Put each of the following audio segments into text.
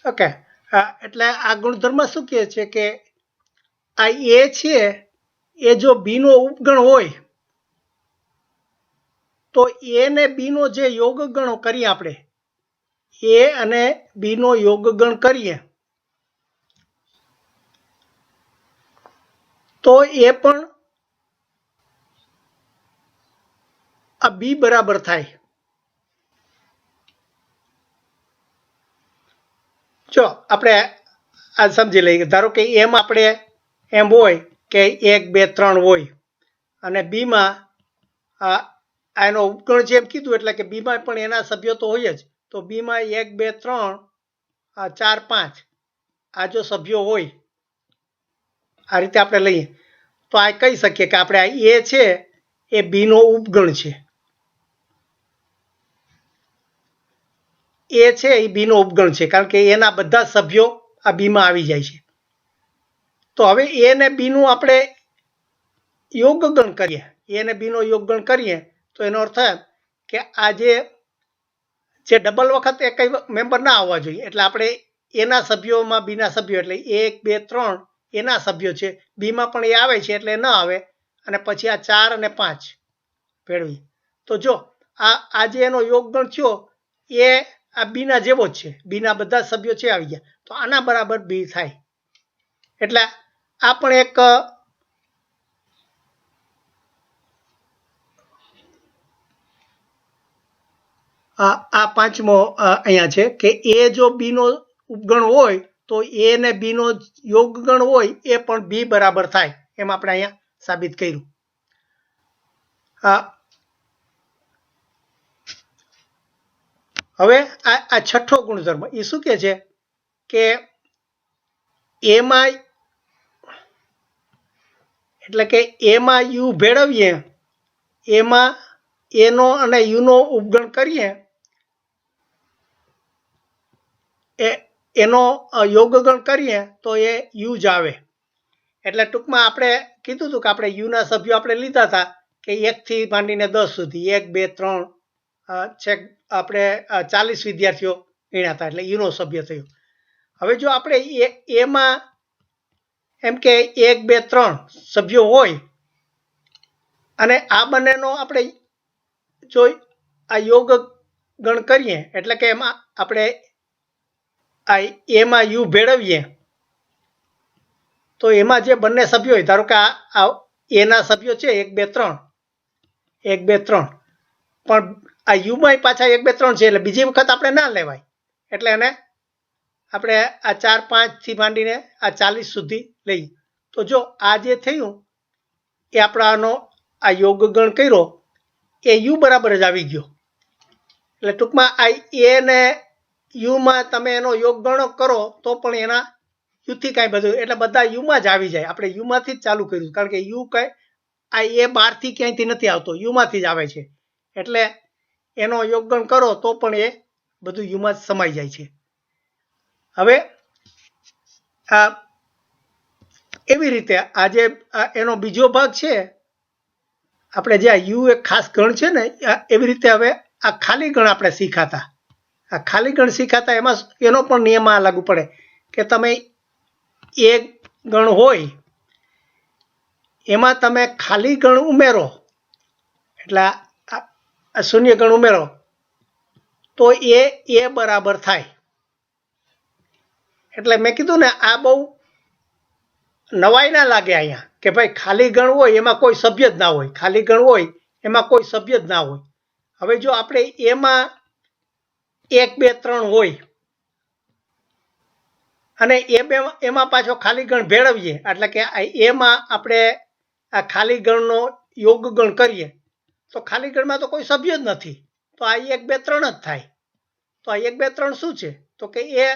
Okay, એટલે આ ગુણધર્મ શું કહે છે કે આ એ છે એ જો બી નો ઉપગણ હોય તો એ ને બી નો જે યોગ ગણો કરીએ આપણે, એ અને બી નો યોગ ગણ કરીએ તો એ પણ આ બી બરાબર થાય. જો આપણે આ સમજી લઈએ, ધારો કે એમ આપણે એમ હોય કે 1 2 3 હોય અને બીમાં એનો ઉપગણ જેમ કીધું એટલે કે બીમાં પણ એના સભ્યો તો હોય જ. તો બીમાં 1 2 3 4 5 આ જો સભ્યો હોય આ રીતે આપણે લઈએ તો આ કહી શકીએ કે આપણે આ એ છે એ બી નો ઉપગણ છે. એ છે એ બી નો ઉપગણ છે કારણ કે એના બધા સભ્યો આ બીમાં આવી જાય છે. તો હવે એ ને બી નું આપણે યોગગણ કરીએ, એ ને બી નો યોગગણ કરીએ તો એનો અર્થ કે આ જે ડબલ વખત એક મેમ્બર ના આવવા જોઈએ, એટલે આપણે એના સભ્યોમાં બીના સભ્યો એટલે 1 2 3 એના સભ્યો છે, બીમાં પણ એ આવે છે એટલે ન આવે, અને પછી આ 4 અને 5 ભેળવી. તો જો આ જે એનો યોગગણ થયો એ આ બીના જેવો જ છે, બીના બધા સભ્યો છે આવી ગયા, તો આના બરાબર બી થાય. એટલે આ પણ એક આ પાંચમો અહીંયા છે કે એ જો બી નો ઉપગણ હોય તો એ ને બી નો યોગગણ હોય એ પણ બી બરાબર થાય, એમ આપણે અહીંયા સાબિત કર્યું. હવે આ છઠ્ઠો ગુણધર્મ એ શું કે છે કે એમાં એટલે કે એમાં યુ ભેળવીએ, એમાં એનો અને યુનો ઉપગણ કરીએ એનો યોગગણ કરીએ તો એ યુ જ આવે. એટલે ટૂંકમાં આપણે કીધું હતું કે આપણે યુના સભ્યો આપણે લીધા હતા કે 1 થી માંડીને 10 સુધી, 1 2 3 છેક આપણે 40 વિદ્યાર્થીઓ ગણ્યા હતા એટલે યુનો સભ્ય થયો. હવે જો આપણે એમાં એમ કે 1 2 3 સભ્યો હોય અને આ બંનેનો આપણે જો આ યોગ ગણ કરીએ એટલે કે એમાં આપણે આ એમાં યુ ભેળવીએ તો એમાં જે બંને સભ્યો હોય, ધારો કે આ એના સભ્યો છે 1 2 3 1 2 3 પણ આ યુમાં પાછા 1 2 3 છે એટલે બીજી વખત આપણે ના લેવાય, એટલે એને આપણે આ 4 5 થી માંડીને આ 40 સુધી લઈએ. તો જો આ જે થયું એ આપણાનો આ યોગગણ કર્યો એ યુ બરાબર જ આવી ગયો. એટલે ટૂંકમાં આ એ ને યુમાં તમે એનો યોગગણ કરો તો પણ એના યુથી કાંઈ બધું એટલે બધા યુમાં જ આવી જાય. આપણે યુમાંથી જ ચાલુ કર્યું કારણ કે યુ કઈ આ એ બહારથી ક્યાંયથી નથી આવતો, યુમાંથી જ આવે છે, એટલે એનો યોગગણ કરો તો પણ એ બધું યુમાં જ સમાઈ જાય છે. હવે એવી રીતે આ જે એનો બીજો ભાગ છે, આપણે જે આ યુ એક ખાસ ગણ છે ને એવી રીતે હવે આ ખાલી ગણ આપણે શીખાતા, આ ખાલી ગણ શીખાતા એમાં એનો પણ નિયમ આ લાગુ પડે કે તમે એક ગણ હોય એમાં તમે ખાલી ગણ ઉમેરો એટલે આ શૂન્ય ગણ ઉમેરો તો એ બરાબર થાય. એટલે મેં કીધું ને આ બહુ નવાઈ ના લાગે અહીંયા કે ભાઈ ખાલી ગણ હોય એમાં કોઈ સભ્ય જ ના હોય, ખાલી ગણ હોય એમાં કોઈ સભ્ય જ ના હોય. હવે જો આપણે એમાં 1 2 3 હોય અને એમાં પાછો ખાલી ગણ ભેળવીએ એટલે કે એમાં આપણે આ ખાલી ગણનો યોગગણ કરીએ તો ખાલી ગણમાં તો કોઈ સભ્ય જ નથી, તો આ 1 2 3 જ થાય. તો આ 1 2 3 શું છે તો કે એ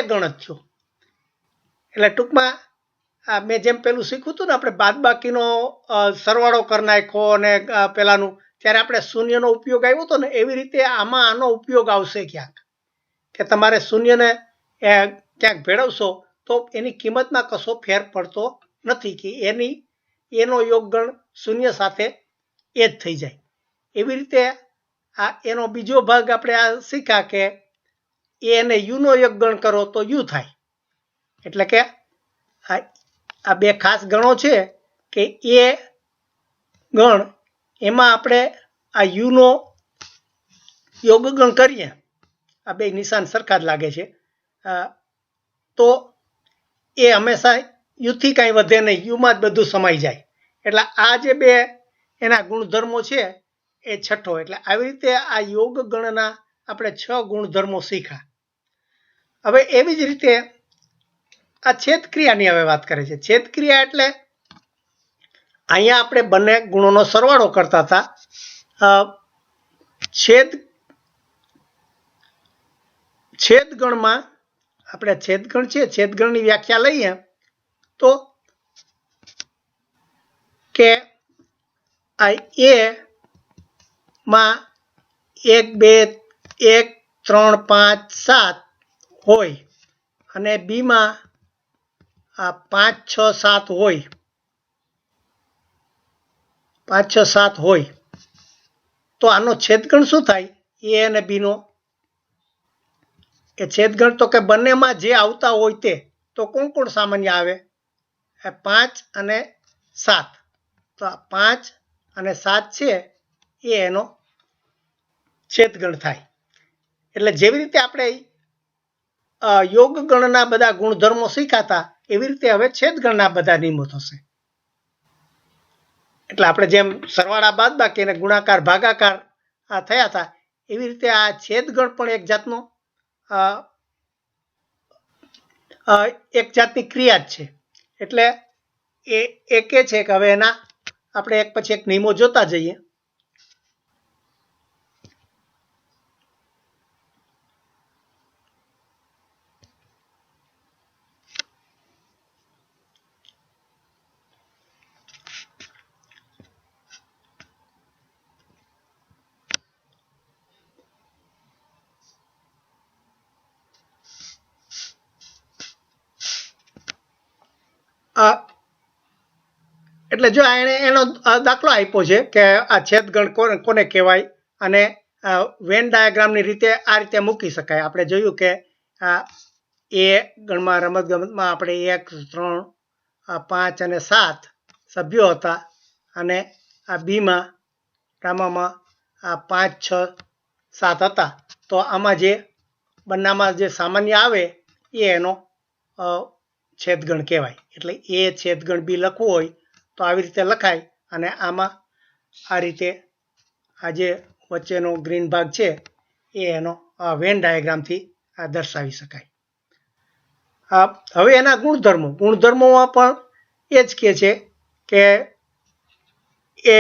ગણ જ થયો. એટલે ટૂંકમાં મેં જેમ પેલું શીખ્યું હતું ને આપણે બાદબાકીનો સરવાળો કરી નાખ્યો અને પેલાનું, ત્યારે આપણે શૂન્યનો ઉપયોગ આવ્યો હતો ને એવી રીતે આમાં આનો ઉપયોગ આવશે ક્યાંક કે તમારે શૂન્યને ક્યાંક ભેળવશો તો એની કિંમતમાં કશો ફેર પડતો નથી કે એનો યોગગણ શૂન્ય સાથે એ જ થઈ જાય. એવી રીતે આ એનો બીજો ભાગ આપણે આ શીખ્યા કે એ અને યુનો યોગગણ કરો તો યુ થાય. એટલે કે આ બે ખાસ ગણો છે કે એ ગણ એમાં આપણે આ યુનો યોગગણ કરીએ, આ બે નિશાન સરખા જ લાગે છે, તો એ હંમેશા યુથી કાંઈ વધે નહીં, યુમાં જ બધું સમાઈ જાય. એટલે આ જે બે એના ગુણધર્મો છે એ છઠ્ઠો. એટલે આવી રીતે આ યોગ ગણના આપણે 6 ગુણધર્મો શીખ્યા. હવે એવી જ રીતે આ છેદ ક્રિયાની હવે વાત કરે છે. છેદ ક્રિયા એટલે અહીંયા આપણે બંને ગુણોનો સરવાળો કરતા હતા. છેદગણમાં આપણે છેદગણ છે, છેદગણની વ્યાખ્યા લઈએ તો કે આ એ માં 1 2 1 3 5 7 હોય અને બી માં આ 5 6 7 હોય, 5 6 7 હોય, તો આનો છેદગણ શું થાય? એ અને બી નો એ છેદગણ તો કે બંનેમાં જે આવતા હોય તે, તો કોણ કોણ સામાન્ય આવે? 5 અને 7. તો આ 5 અને 7 છે એ એનો છેદગણ થાય. એટલે જેવી રીતે આપણે યોગ ગણના બધા ગુણધર્મો શીખાતા એવી રીતે હવે છેદગણના બધા નિયમો થશે. એટલે આપણે જેમ સરવાળા બાદબાકી અને ગુણાકાર ભાગાકાર આ થયા હતા એવી રીતે આ છેદગણ પણ એક જાતની ક્રિયા જ છે. એટલે એ કે છે કે હવે એના આપણે એક પછી એક નિયમો જોતા જઈએ. એટલે જો એનો દાખલો આપ્યો છે કે આ છેદગણ કોને કહેવાય અને વેન ડાયાગ્રામની રીતે આ રીતે મૂકી શકાય. આપણે જોયું કે એ ગણમાં રમતગમતમાં આપણે 1 3 5 અને 7 સભ્યો હતા અને આ બીમાં રામામાં આ 5 6 7 હતા. તો આમાં જે બંનેમાં જે સામાન્ય આવે એ એનો છેદગણ કહેવાય. એટલે એ છેદગણ બી લખવું હોય તો આવી રીતે લખાય અને આમાં આ રીતે આ જે વચ્ચેનો ગ્રીન ભાગ છે એ એનો વેન ડાયાગ્રામથી દર્શાવી શકાય. હવે એના ગુણધર્મોમાં પણ એ જ કહે છે કે એ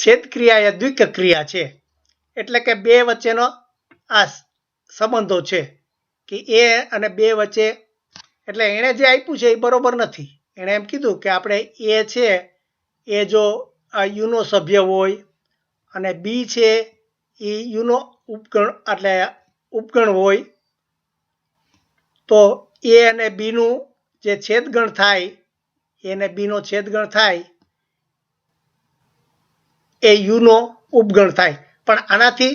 છેદ ક્રિયા એ દ્વિક ક્રિયા છે. એટલે કે બે વચ્ચેનો આ સંબંધો છે કે એ અને બે વચ્ચે, એટલે એણે જે આપ્યું છે એ બરોબર નથી. એણે એમ કીધું કે આપણે એ છે એ જો યુનો સભ્ય હોય અને બી છે એ યુનો ઉપગણ એટલે ઉપગણ હોય તો એ અને બીનું જે છેદગણ થાય એ અને બીનો છેદગણ થાય એ યુનો ઉપગણ થાય. પણ આનાથી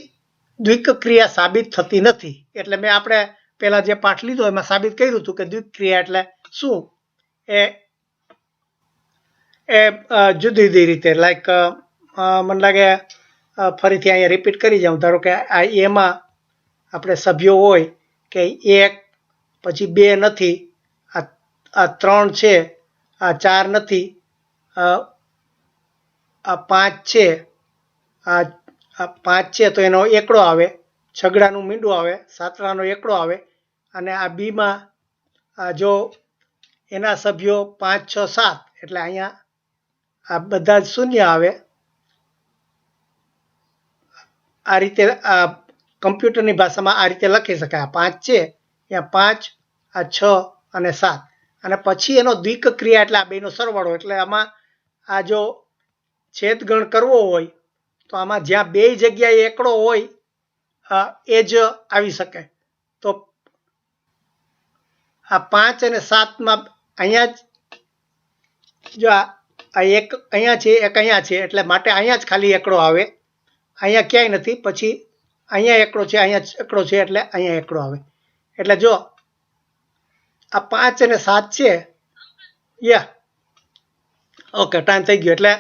દ્વિક ક્રિયા સાબિત થતી નથી. એટલે મેં આપણે પહેલા જે પાઠ લીધો એમાં સાબિત કર્યું હતું કે દ્વિક ક્રિયા એટલે શું, એ જુદી જુદી રીતે લાઈક મને લાગે ફરીથી અહીંયા રિપીટ કરી જાઉં. ધારો કે આ એમાં આપણે સભ્યો હોય કે 1 પછી 2 નથી, આ 3 છે, આ 4 નથી, આ 5 છે, આ 5 છે તો એનો એકડો આવે, છગડાનું મીંડું આવે, સાતડાનો એકડો આવે. અને આ બીમાં જો એના સભ્યો 5 6 7 એટલે અહીંયા આ બધા જ શૂન્ય આવે. આ રીતે આ કમ્પ્યુટરની ભાષામાં આ રીતે લખી શકાય. 5 છે ત્યાં 5, આ 6 અને 7 અને પછી એનો દ્વિક ક્રિયા એટલે આ બેનો સરવાળો. એટલે આમાં આ જો છેદગણ કરવો હોય તો આમાં જ્યાં બે જગ્યાએ એકડો હોય એ જ આવી શકે. તો આ 5 અને 7માં અહીંયા જ જો આ એક અહીંયા છે, એક અહીંયા છે, એટલે માટે અહીંયા જ ખાલી એકડો આવે, અહીંયા ક્યાંય નથી. પછી અહીંયા એકડો છે, અહીંયા એકડો છે, એટલે અહીંયા એકડો આવે. એટલે જો આ 5 અને 7 છે. યા ઓકે, ટાઈમ થઈ ગયો. એટલે